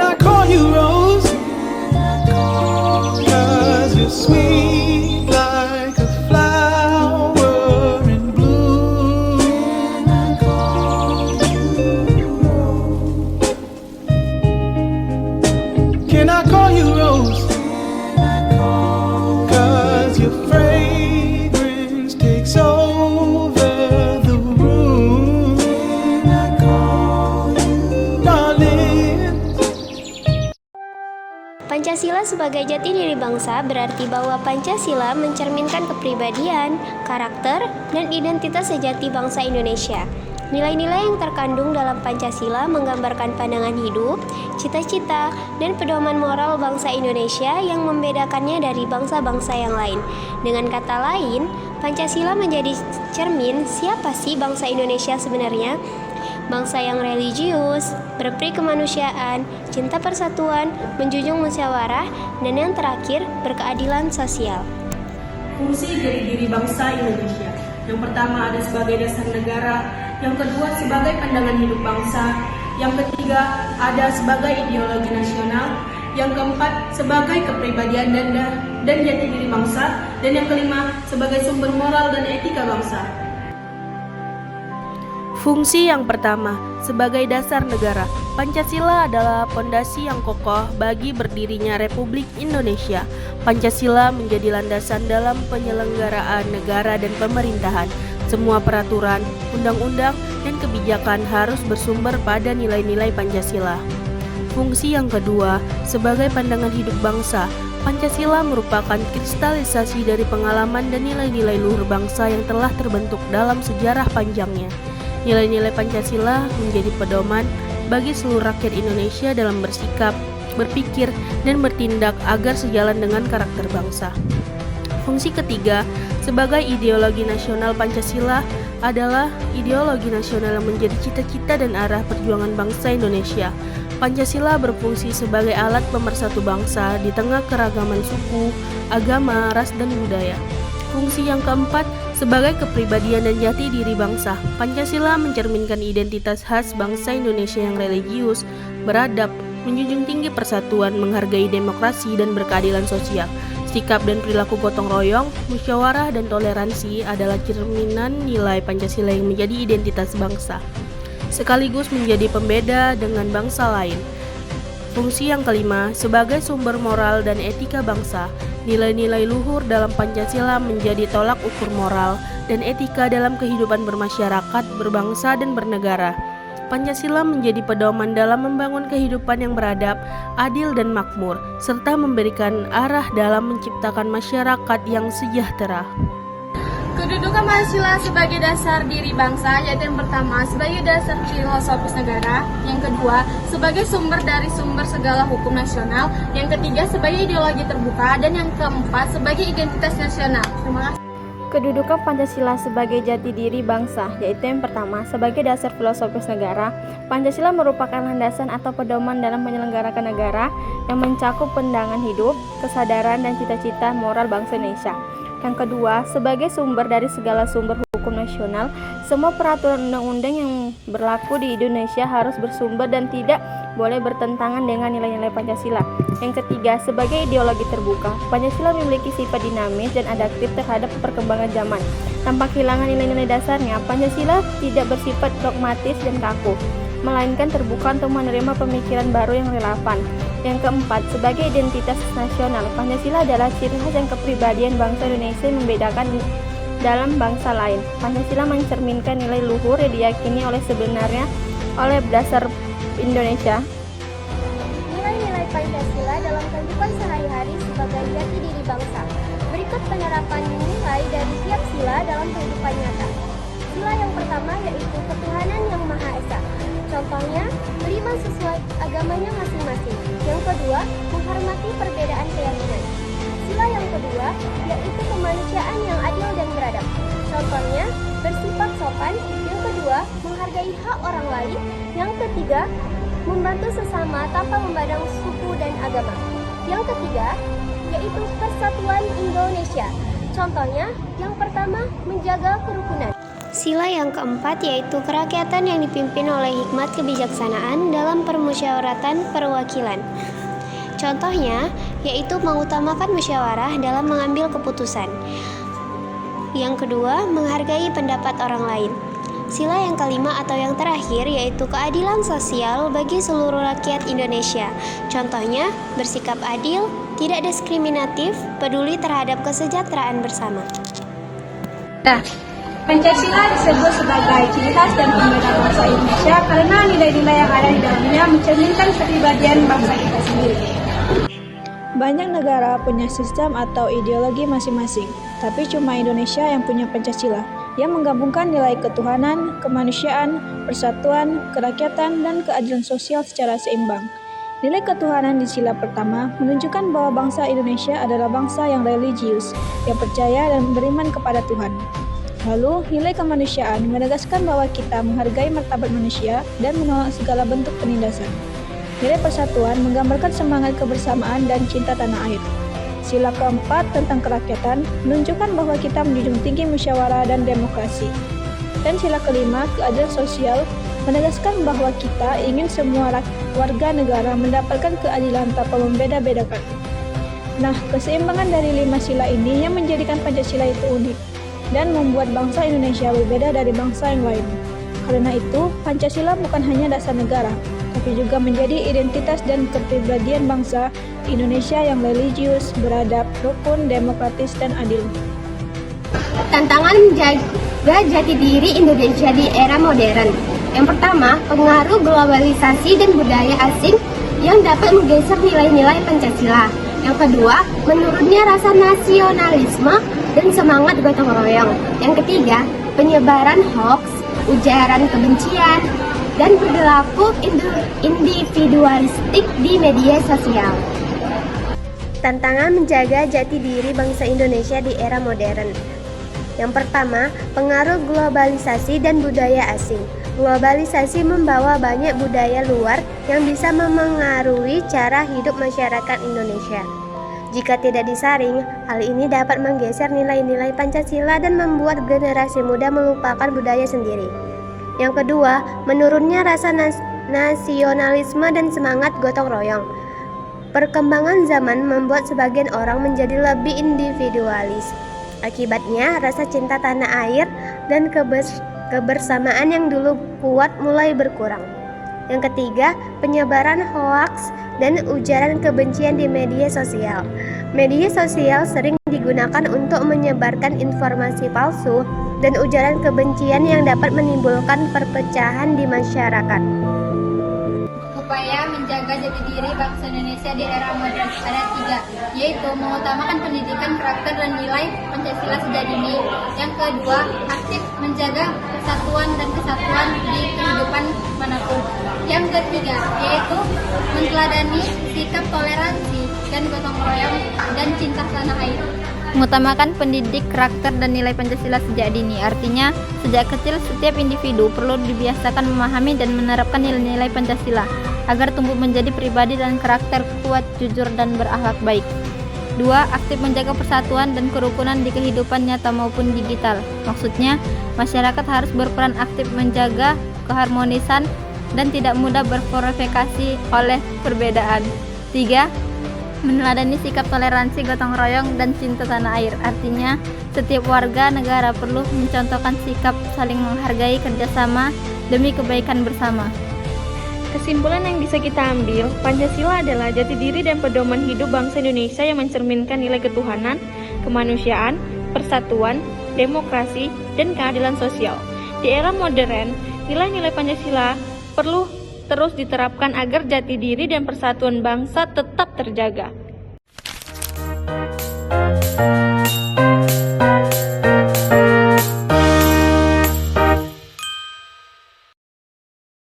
Can I call you Rose? 'Cause you're sweet like a flower in bloom. Can I call you Rose? 'Cause your fragrance takes over the room. Darling. Pancasila sebagai jati diri bangsa berarti bahwa Pancasila mencerminkan kepribadian, karakter, dan identitas sejati bangsa Indonesia. Nilai-nilai yang terkandung dalam Pancasila menggambarkan pandangan hidup, cita-cita, dan pedoman moral bangsa Indonesia yang membedakannya dari bangsa-bangsa yang lain. Dengan kata lain, Pancasila menjadi cermin siapa sih bangsa Indonesia sebenarnya? Bangsa yang religius, berperi kemanusiaan, cinta persatuan, menjunjung musyawarah, dan yang terakhir berkeadilan sosial. Fungsi dari diri bangsa Indonesia. Yang pertama ada sebagai dasar negara, yang kedua sebagai pandangan hidup bangsa, yang ketiga ada sebagai ideologi nasional, yang keempat sebagai kepribadian dan jati diri bangsa, dan yang kelima sebagai sumber moral dan etika bangsa. Fungsi yang pertama, sebagai dasar negara, Pancasila adalah pondasi yang kokoh bagi berdirinya Republik Indonesia. Pancasila menjadi landasan dalam penyelenggaraan negara dan pemerintahan. Semua peraturan, undang-undang, dan kebijakan harus bersumber pada nilai-nilai Pancasila. Fungsi yang kedua, sebagai pandangan hidup bangsa, Pancasila merupakan kristalisasi dari pengalaman dan nilai-nilai luhur bangsa yang telah terbentuk dalam sejarah panjangnya. Nilai-nilai Pancasila menjadi pedoman bagi seluruh rakyat Indonesia dalam bersikap, berpikir, dan bertindak agar sejalan dengan karakter bangsa. Fungsi ketiga, sebagai ideologi nasional, Pancasila adalah ideologi nasional yang menjadi cita-cita dan arah perjuangan bangsa Indonesia. Pancasila berfungsi sebagai alat pemersatu bangsa di tengah keragaman suku, agama, ras, dan budaya. Fungsi yang keempat, sebagai kepribadian dan jati diri bangsa, Pancasila mencerminkan identitas khas bangsa Indonesia yang religius, beradab, menjunjung tinggi persatuan, menghargai demokrasi dan berkeadilan sosial. Sikap dan perilaku gotong royong, musyawarah, dan toleransi adalah cerminan nilai Pancasila yang menjadi identitas bangsa, sekaligus menjadi pembeda dengan bangsa lain. Fungsi yang kelima, sebagai sumber moral dan etika bangsa, nilai-nilai luhur dalam Pancasila menjadi tolak ukur moral dan etika dalam kehidupan bermasyarakat, berbangsa, dan bernegara. Pancasila menjadi pedoman dalam membangun kehidupan yang beradab, adil, dan makmur, serta memberikan arah dalam menciptakan masyarakat yang sejahtera. Kedudukan Pancasila sebagai dasar diri bangsa, yaitu yang pertama sebagai dasar filosofis negara, yang kedua sebagai sumber dari sumber segala hukum nasional, yang ketiga sebagai ideologi terbuka, dan yang keempat sebagai identitas nasional. Terima kasih. Kedudukan Pancasila sebagai jati diri bangsa, yaitu yang pertama sebagai dasar filosofis negara. Pancasila merupakan landasan atau pedoman dalam menyelenggarakan negara yang mencakup pandangan hidup, kesadaran, dan cita-cita moral bangsa Indonesia. Yang kedua, sebagai sumber dari segala sumber hukum nasional, semua peraturan undang-undang yang berlaku di Indonesia harus bersumber dan tidak boleh bertentangan dengan nilai-nilai Pancasila. Yang ketiga, sebagai ideologi terbuka, Pancasila memiliki sifat dinamis dan adaptif terhadap perkembangan zaman. Tanpa kehilangan nilai-nilai dasarnya, Pancasila tidak bersifat dogmatis dan kaku, melainkan terbuka untuk menerima pemikiran baru yang relevan. Yang keempat, sebagai identitas nasional, Pancasila adalah ciri khas dan kepribadian bangsa Indonesia yang membedakan dalam bangsa lain. Pancasila mencerminkan nilai luhur yang diyakini oleh dasar Indonesia. Nilai-nilai Pancasila dalam kehidupan sehari-hari sebagai jati diri bangsa. Berikut penerapan nilai dari tiap sila dalam kehidupan nyata. Sila yang pertama yaitu ketuhanan yang Maha Esa. Contohnya, beriman sesuai agamanya masing-masing. Yang kedua, menghormati perbedaan keyakinan. Sila yang kedua yaitu kemanusiaan yang adil dan beradab. Contohnya, bersifat sopan. Yang kedua, menghargai hak orang lain. Yang ketiga, membantu sesama tanpa memandang suku dan agama. Yang ketiga, yaitu persatuan Indonesia. Contohnya, yang pertama, menjaga kerukunan. Sila yang keempat yaitu kerakyatan yang dipimpin oleh hikmat kebijaksanaan dalam permusyawaratan perwakilan. Contohnya, yaitu mengutamakan musyawarah dalam mengambil keputusan. Yang kedua, menghargai pendapat orang lain. Sila yang kelima atau yang terakhir yaitu keadilan sosial bagi seluruh rakyat Indonesia. Contohnya, bersikap adil, tidak diskriminatif, peduli terhadap kesejahteraan bersama. Pancasila disebut sebagai ciri khas dan pembeda bangsa Indonesia karena nilai-nilai yang ada di dalamnya mencerminkan kepribadian bangsa kita sendiri. Banyak negara punya sistem atau ideologi masing-masing, tapi cuma Indonesia yang punya Pancasila, yang menggabungkan nilai ketuhanan, kemanusiaan, persatuan, kerakyatan, dan keadilan sosial secara seimbang. Nilai ketuhanan di sila pertama menunjukkan bahwa bangsa Indonesia adalah bangsa yang religius, yang percaya dan beriman kepada Tuhan. Lalu, nilai kemanusiaan menegaskan bahwa kita menghargai martabat manusia dan menolak segala bentuk penindasan. Nilai persatuan menggambarkan semangat kebersamaan dan cinta tanah air. Sila keempat tentang kerakyatan menunjukkan bahwa kita menjunjung tinggi musyawarah dan demokrasi. Dan sila kelima, keadilan sosial, menegaskan bahwa kita ingin semua warga negara mendapatkan keadilan tanpa membeda-bedakan. Nah, keseimbangan dari 5 sila ini yang menjadikan Pancasila itu unik dan membuat bangsa Indonesia berbeda dari bangsa yang lain. Karena itu, Pancasila bukan hanya dasar negara, tapi juga menjadi identitas dan kepribadian bangsa Indonesia yang religius, beradab, rukun, demokratis, dan adil. Tantangan menjaga jati diri Indonesia di era modern. Yang pertama, pengaruh globalisasi dan budaya asing yang dapat menggeser nilai-nilai Pancasila. Yang kedua, menurunnya rasa nasionalisme dan semangat gotong royong. Yang ketiga, penyebaran hoax, ujaran kebencian, dan perilaku individualistik di media sosial. Tantangan menjaga jati diri bangsa Indonesia di era modern. Yang pertama, pengaruh globalisasi dan budaya asing. Globalisasi membawa banyak budaya luar yang bisa memengaruhi cara hidup masyarakat Indonesia. Jika tidak disaring, hal ini dapat menggeser nilai-nilai Pancasila dan membuat generasi muda melupakan budaya sendiri. Yang kedua, menurunnya rasa nasionalisme dan semangat gotong royong. Perkembangan zaman membuat sebagian orang menjadi lebih individualis. Akibatnya, rasa cinta tanah air dan kebersamaan yang dulu kuat mulai berkurang. Yang ketiga, penyebaran hoaks dan ujaran kebencian di media sosial. Media sosial sering digunakan untuk menyebarkan informasi palsu dan ujaran kebencian yang dapat menimbulkan perpecahan di masyarakat. Upaya menjaga jati diri bangsa Indonesia di era modern ada 3, yaitu mengutamakan pendidikan karakter dan nilai Pancasila sejak dini. Yang kedua, aktif menjaga persatuan dan kesatuan di kehidupan manapun. Yang ketiga, yaitu meneladani sikap toleransi dan gotong royong dan cinta tanah air. Mengutamakan pendidik karakter dan nilai Pancasila sejak dini, artinya sejak kecil setiap individu perlu dibiasakan memahami dan menerapkan nilai-nilai Pancasila agar tumbuh menjadi pribadi dan karakter kuat, jujur, dan berakhlak baik. 2. Aktif menjaga persatuan dan kerukunan di kehidupan nyata maupun digital. Maksudnya, masyarakat harus berperan aktif menjaga keharmonisan dan tidak mudah berprovokasi oleh perbedaan. 3. Meneladani sikap toleransi, gotong royong, dan cinta tanah air. Artinya, setiap warga negara perlu mencontohkan sikap saling menghargai, kerjasama demi kebaikan bersama. Kesimpulan yang bisa kita ambil, Pancasila adalah jati diri dan pedoman hidup bangsa Indonesia yang mencerminkan nilai ketuhanan, kemanusiaan, persatuan, demokrasi, dan keadilan sosial. Di era modern, nilai-nilai Pancasila perlu terus diterapkan agar jati diri dan persatuan bangsa tetap terjaga.